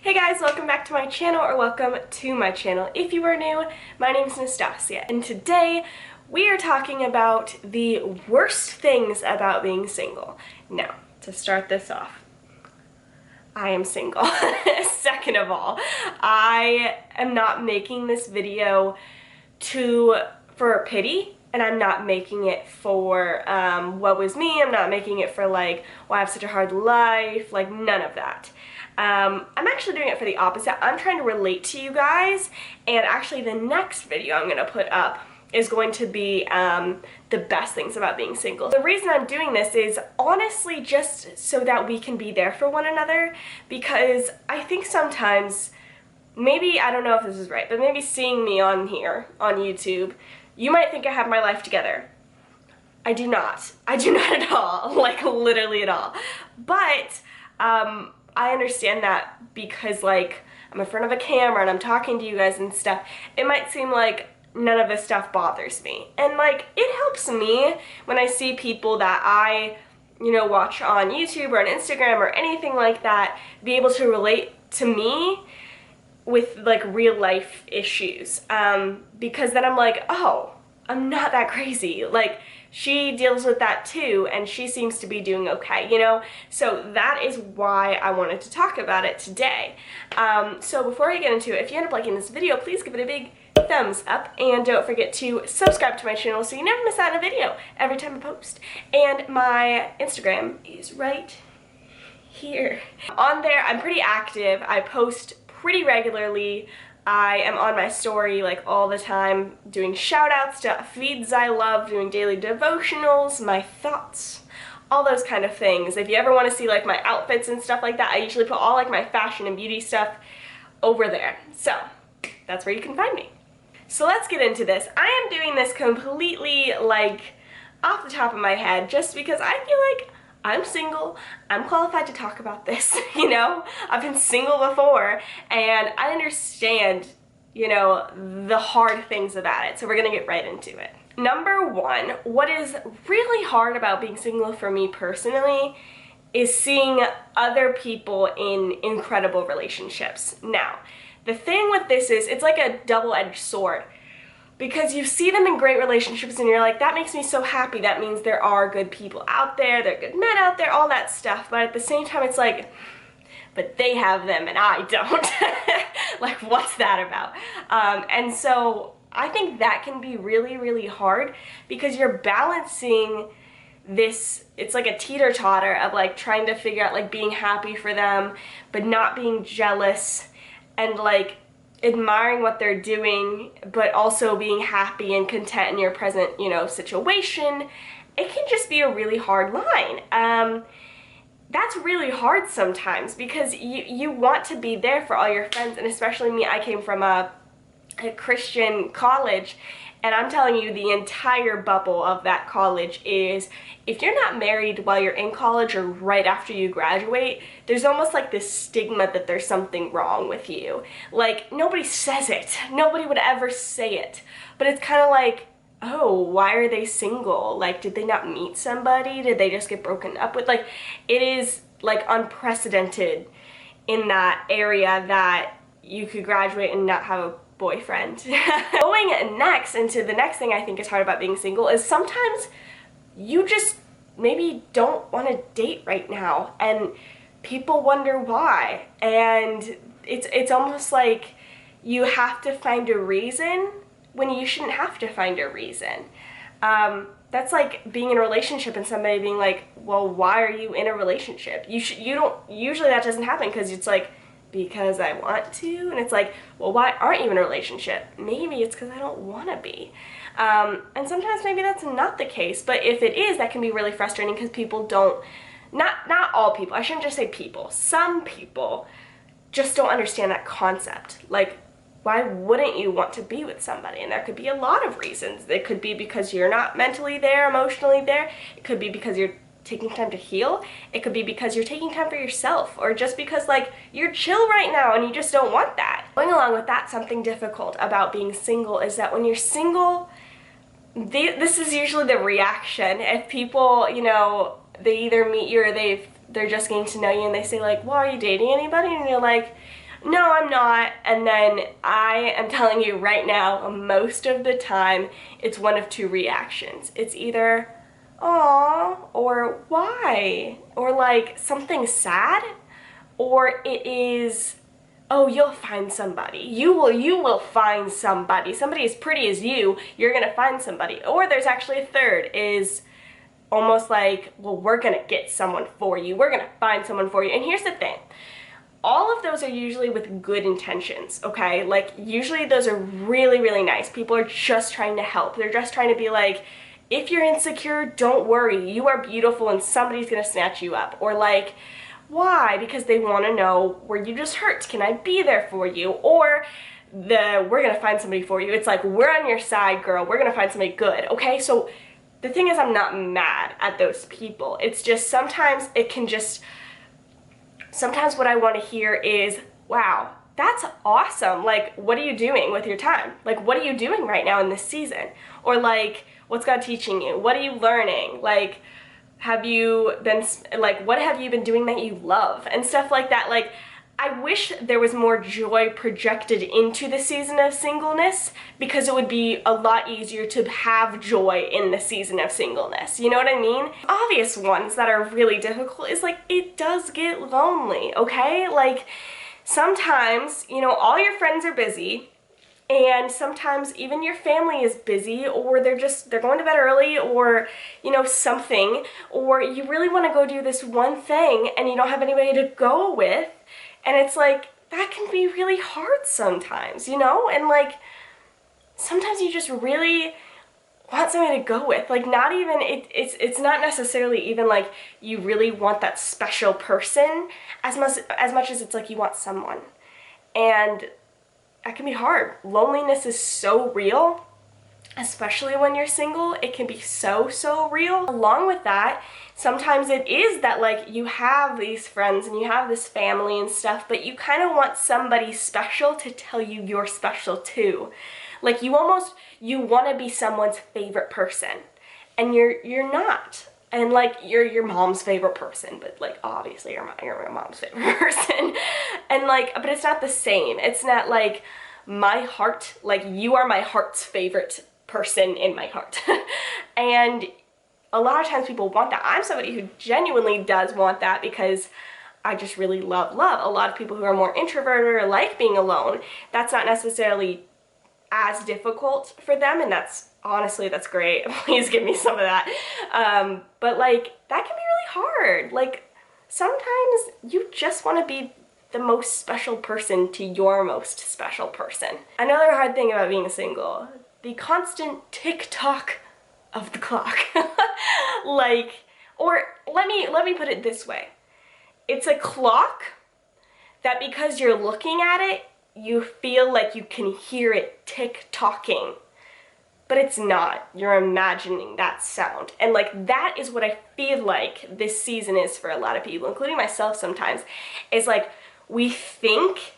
Hey guys, welcome back to my channel, or welcome to my channel. If you are new, my name is Nastasia, and today we are talking about the worst things about being single. Now, to start this off, I am single. Second of all, I am not making this video for pity, and I'm not making it for what was me. I'm not making it for like, well, I have such a hard life, like none of that. I'm actually doing it for the opposite. I'm trying to relate to you guys, and actually the next video I'm going to put up is going to be the best things about being single. The reason I'm doing this is honestly just so that we can be there for one another, because I think sometimes, maybe, I don't know if this is right, but maybe seeing me on here, on YouTube, you might think I have my life together. I do not. I do not at all. Like, literally at all. But, I understand that because, like, I'm in front of a camera and I'm talking to you guys and stuff, it might seem like none of this stuff bothers me. And, like, it helps me when I see people that I, watch on YouTube or on Instagram or anything like that, be able to relate to me with, like, real life issues. Because then I'm like, oh, I'm not that crazy. Like, she deals with that too, and she seems to be doing okay, So that is why I wanted to talk about it today. So before I get into it, if you end up liking this video, please give it a big thumbs up, and don't forget to subscribe to my channel so you never miss out on a video every time I post. And my Instagram is right here. On there, I'm pretty active. I post pretty regularly. I am on my story like all the time, doing shout outs to feeds I love, doing daily devotionals, my thoughts, all those kind of things. If you ever want to see like my outfits and stuff like that, I usually put all like my fashion and beauty stuff over there. So that's where you can find me. So let's get into this. I am doing this completely like off the top of my head just because I feel like I'm single, I'm qualified to talk about this, I've been single before, and I understand, the hard things about it, so we're gonna get right into it. Number one, what is really hard about being single for me personally is seeing other people in incredible relationships. Now, the thing with this is, it's like a double-edged sword. Because you see them in great relationships and you're like, that makes me so happy. That means there are good people out there, there are good men out there, all that stuff. But at the same time, it's like, but they have them and I don't. Like, what's that about? And so I think that can be really, really hard because you're balancing this, it's like a teeter-totter of like trying to figure out like being happy for them, but not being jealous and like admiring what they're doing, but also being happy and content in your present, situation. It can just be a really hard line. That's really hard sometimes because you want to be there for all your friends, and especially me, I came from a Christian college, and I'm telling you, the entire bubble of that college is, if you're not married while you're in college or right after you graduate, there's almost like this stigma that there's something wrong with you. Like, nobody says it. Nobody would ever say it. But it's kind of like, oh, why are they single? Like, did they not meet somebody? Did they just get broken up with? Like, it is, like, unprecedented in that area that you could graduate and not have a boyfriend. Going next into the next thing I think is hard about being single is sometimes you just maybe don't want to date right now, and people wonder why, and it's almost like you have to find a reason when you shouldn't have to find a reason. That's like being in a relationship and somebody being like, well, why are you in a relationship? Usually that doesn't happen because it's like, because I want to, and it's like, well, why aren't you in a relationship? Maybe it's because I don't want to be. And sometimes maybe that's not the case, but if it is, that can be really frustrating because people don't, not all people, I shouldn't just say people, some people just don't understand that concept. Like, why wouldn't you want to be with somebody? And there could be a lot of reasons. It could be because you're not mentally there, emotionally there. It could be because you're taking time to heal. It could be because you're taking time for yourself, or just because like you're chill right now and you just don't want that. Going along with that, something difficult about being single is that when you're single, this is usually the reaction. If people, they either meet you or they're just getting to know you and they say like, well, are you dating anybody? And you're like, no, I'm not, and then I am telling you right now, most of the time, it's one of two reactions. It's either, aw, or why, or like something sad, or it is, oh, you'll find somebody. You will find somebody. Somebody as pretty as you're gonna find somebody. Or there's actually a third, is almost like, well, we're gonna get someone for you. We're gonna find someone for you. And here's the thing. All of those are usually with good intentions, okay? Like, usually those are really, really nice. People are just trying to help. They're just trying to be like, if you're insecure, don't worry. You are beautiful and somebody's gonna snatch you up. Or like, why? Because they wanna know where you just hurt. Can I be there for you? Or we're gonna find somebody for you. It's like, we're on your side, girl. We're gonna find somebody good, okay? So the thing is, I'm not mad at those people. It's just sometimes it can just, sometimes what I want to hear is, wow, that's awesome. Like, what are you doing with your time? Like, what are you doing right now in this season? Or like, what's God teaching you? What are you learning? Like, have you been, like, what have you been doing that you love? And stuff like that. Like, I wish there was more joy projected into the season of singleness, because it would be a lot easier to have joy in the season of singleness. You know what I mean? Obvious ones that are really difficult is like, it does get lonely, okay? Like, sometimes, you know, all your friends are busy, and sometimes even your family is busy, or they're going to bed early, or, you know, something, or you really want to go do this one thing and you don't have anybody to go with. And it's like, that can be really hard sometimes, you know? And like, sometimes you just really want somebody to go with. Like, not even, it's not necessarily even like you really want that special person as much as it's like you want someone. And that can be hard. Loneliness is so real, especially when you're single. It can be so, so real. Along with that, sometimes it is that like you have these friends and you have this family and stuff, but you kind of want somebody special to tell you you're special too. Like, you want to be someone's favorite person, and you're not. And like, you're your mom's favorite person, but like, obviously you're my mom's favorite person. And like, but it's not the same. It's not like my heart, like you are my heart's favorite person in my heart. And a lot of times people want that. I'm somebody who genuinely does want that, because I just really love love. A lot of people who are more introverted or like being alone, that's not necessarily as difficult for them, and that's, honestly, that's great. Please give me some of that. But like, that can be really hard. Like, sometimes you just want to be the most special person to your most special person. Another hard thing about being single, the constant tick-tock of the clock. Like, or let me put it this way. It's a clock that, because you're looking at it, you feel like you can hear it tick-tocking. But it's not. You're imagining that sound. And like, that is what I feel like this season is for a lot of people, including myself sometimes. Is like, we think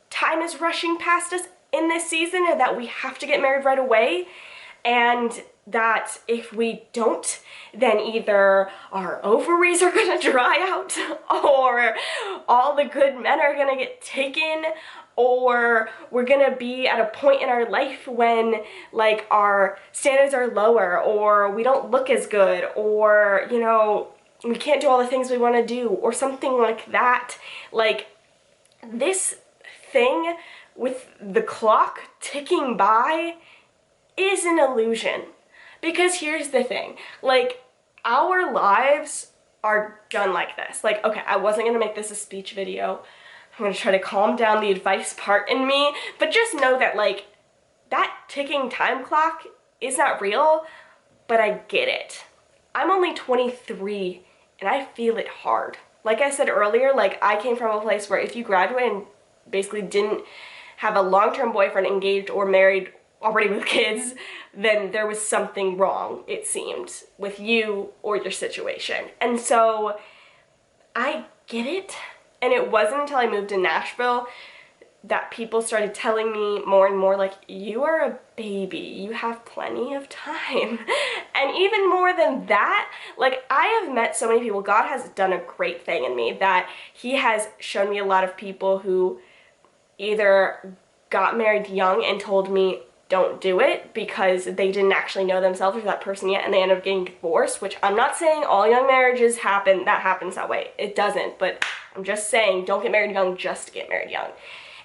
time is rushing past us in this season, and that we have to get married right away, and that if we don't, then either our ovaries are gonna dry out, or all the good men are gonna get taken, or we're gonna be at a point in our life when like our standards are lower, or we don't look as good, or, you know, we can't do all the things we want to do, or something like that. Like, this thing with the clock ticking by is an illusion. Because here's the thing, like, our lives are done like this. Like, okay, I wasn't gonna make this a speech video. I'm gonna try to calm down the advice part in me, but just know that like, that ticking time clock is not real, but I get it. I'm only 23 and I feel it hard. Like I said earlier, like, I came from a place where if you graduated and basically didn't have a long-term boyfriend, engaged or married, already with kids, then there was something wrong, it seemed, with you or your situation. And so I get it. And it wasn't until I moved to Nashville that people started telling me more and more, like, you are a baby, you have plenty of time. And even more than that, like, I have met so many people. God has done a great thing in me, that he has shown me a lot of people who either got married young and told me don't do it because they didn't actually know themselves or that person yet and they end up getting divorced, which I'm not saying all young marriages happens that way. It doesn't, but I'm just saying don't get married young just to get married young.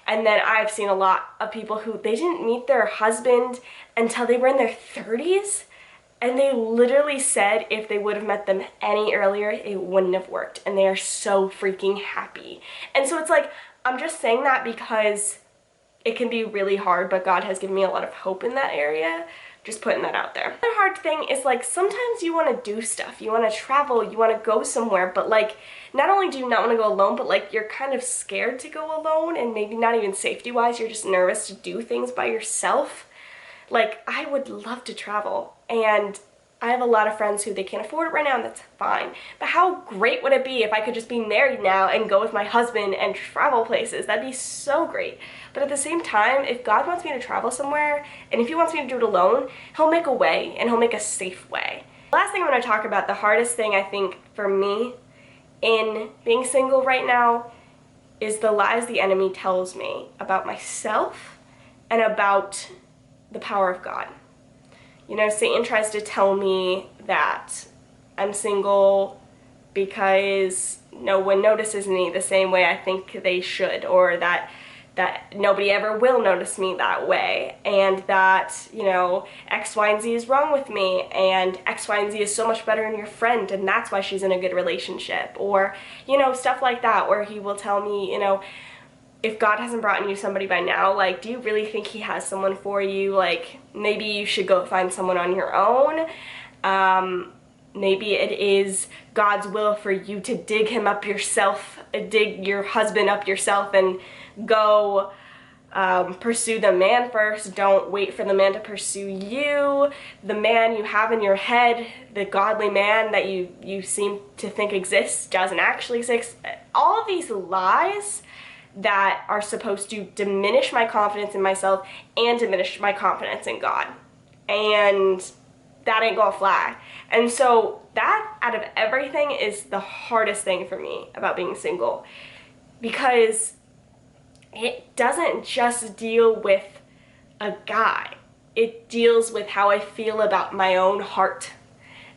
And then I've seen a lot of people who they didn't meet their husband until they were in their 30s, and they literally said if they would have met them any earlier, it wouldn't have worked, and they are so freaking happy. And so it's like, I'm just saying that because it can be really hard, but God has given me a lot of hope in that area. Just putting that out there. Another hard thing is like sometimes you want to do stuff, you want to travel, you want to go somewhere, but like not only do you not want to go alone, but like you're kind of scared to go alone, and maybe not even safety wise, you're just nervous to do things by yourself. Like I would love to travel, and I have a lot of friends who they can't afford it right now, and that's fine. But how great would it be if I could just be married now and go with my husband and travel places? That'd be so great. But at the same time, if God wants me to travel somewhere, and if he wants me to do it alone, he'll make a way, and he'll make a safe way. The last thing I'm going to talk about, the hardest thing I think for me in being single right now, is the lies the enemy tells me about myself and about the power of God. You know, Satan tries to tell me that I'm single because no one notices me the same way I think they should, or that nobody ever will notice me that way, and that, you know, X, Y, and Z is wrong with me, and X, Y, and Z is so much better than your friend, and that's why she's in a good relationship, or, you know, stuff like that, where he will tell me, you know, if God hasn't brought you somebody by now, like, do you really think he has someone for you? Like, maybe you should go find someone on your own. Maybe it is God's will for you to dig him up yourself, dig your husband up yourself, and go pursue the man first. Don't wait for the man to pursue you. The man you have in your head, the godly man that you seem to think exists, doesn't actually exist. All of these lies that are supposed to diminish my confidence in myself and diminish my confidence in God. And that ain't gonna fly. And so that, out of everything, is the hardest thing for me about being single, because it doesn't just deal with a guy. It deals with how I feel about my own heart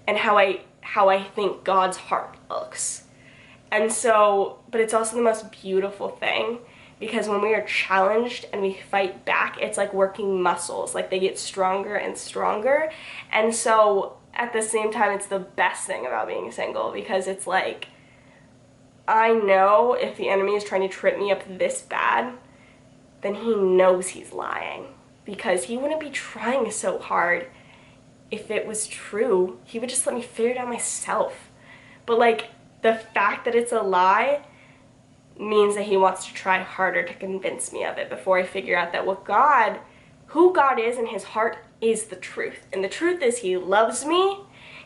and how I think God's heart looks. And so, but it's also the most beautiful thing, because when we are challenged and we fight back, it's like working muscles. Like, they get stronger and stronger. And so at the same time, it's the best thing about being single, because it's like, I know if the enemy is trying to trip me up this bad, then he knows he's lying, because he wouldn't be trying so hard if it was true. He would just let me figure it out myself. But like, the fact that it's a lie means that he wants to try harder to convince me of it before I figure out that who God is in his heart is the truth. And the truth is he loves me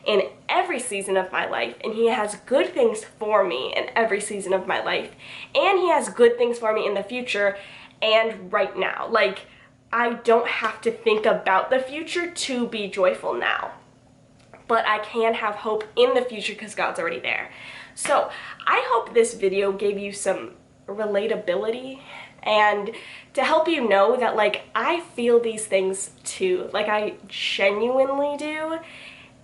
in every season of my life, and he has good things for me in every season of my life, and he has good things for me in the future and right now. Like, I don't have to think about the future to be joyful now, but I can have hope in the future because God's already there. So I hope this video gave you some relatability, and to help you know that, like, I feel these things too. Like, I genuinely do.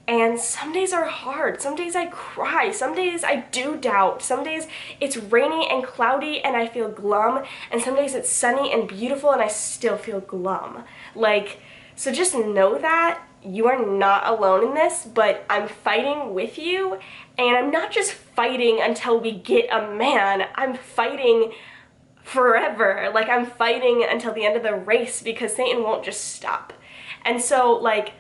And some days are hard, some days I cry, some days I do doubt, some days it's rainy and cloudy and I feel glum, and some days it's sunny and beautiful and I still feel glum. Like, so just know that you are not alone in this, but I'm fighting with you, and I'm not just fighting until we get a man, I'm fighting forever. Like, I'm fighting until the end of the race, because Satan won't just stop. And so, like,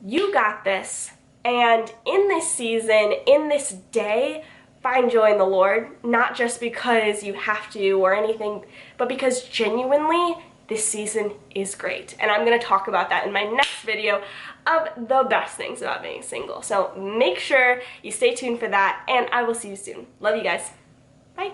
you got this. And in this season, in this day, find joy in the Lord, not just because you have to or anything, but because genuinely this season is great. And I'm going to talk about that in my next video of the best things about being single. So make sure you stay tuned for that, and I will see you soon. Love you guys. Bye.